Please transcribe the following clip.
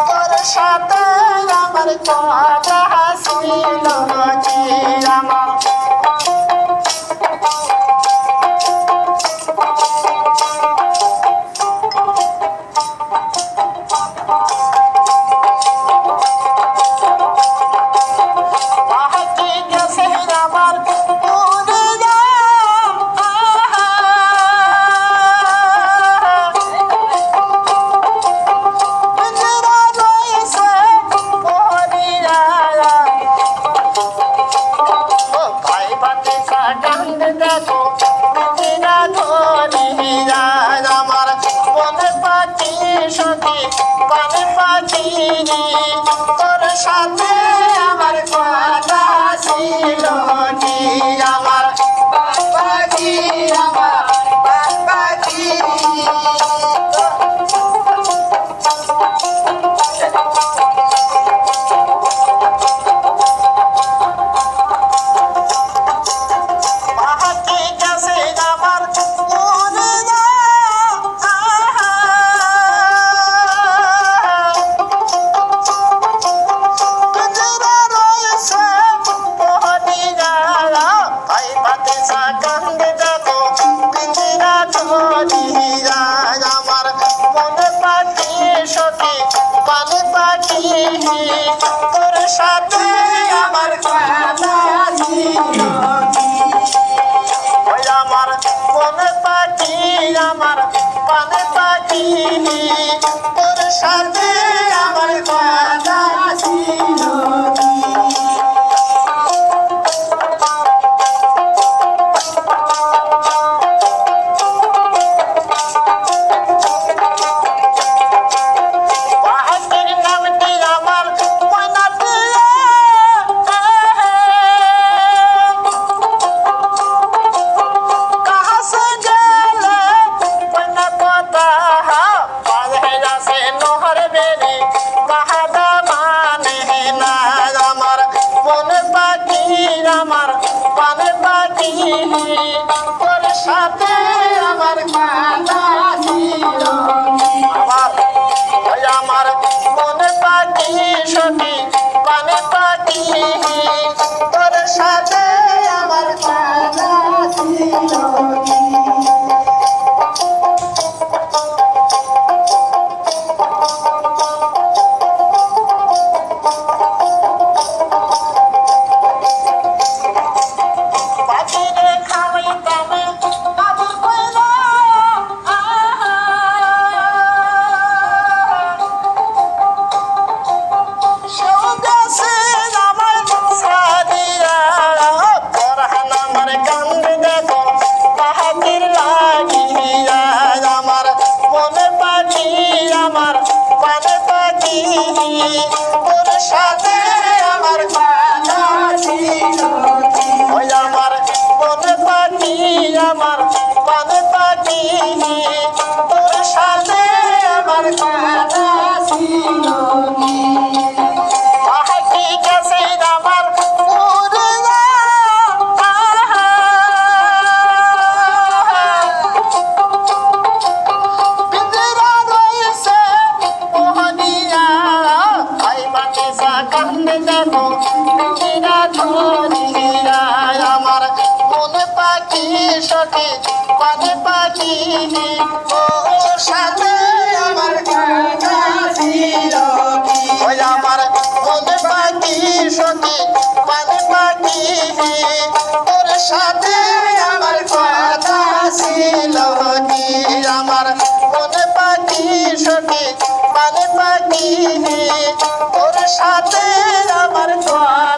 তোর সাথে আমার কথা ছিল কি আমার তোর সাথে আমার কথা ছিল কি আমার বাবাজি আমার বাবাজি তোর সাথে আমার কথা ছিল ওই আমার মনে পাখি আমার পানে পাখি তোর সাথে আমার কথা ছিল আমার পানে পাখি তোর সাথে আমার কথা ছিল আমার মনে পাখি সখী পানে পাখি তোর সাথে আমার কথা ছিল তোর সাথে আমার কথা ছিল ওই আমার মনে পাখি আমার পানে পাখি তোর সাথে আমার কথা ছিল পাখি গেছে আমার আমার মনে পাখি সখী পানে পাখি তোর সাথে আমার কথা ছিল ওই আমার মনে পাখি সখী পানে পাখি তোর সাথে আমার কথা ছিল কি আমার মনে পাখি সখী পানে পাখি তোর সাথে আমার কথা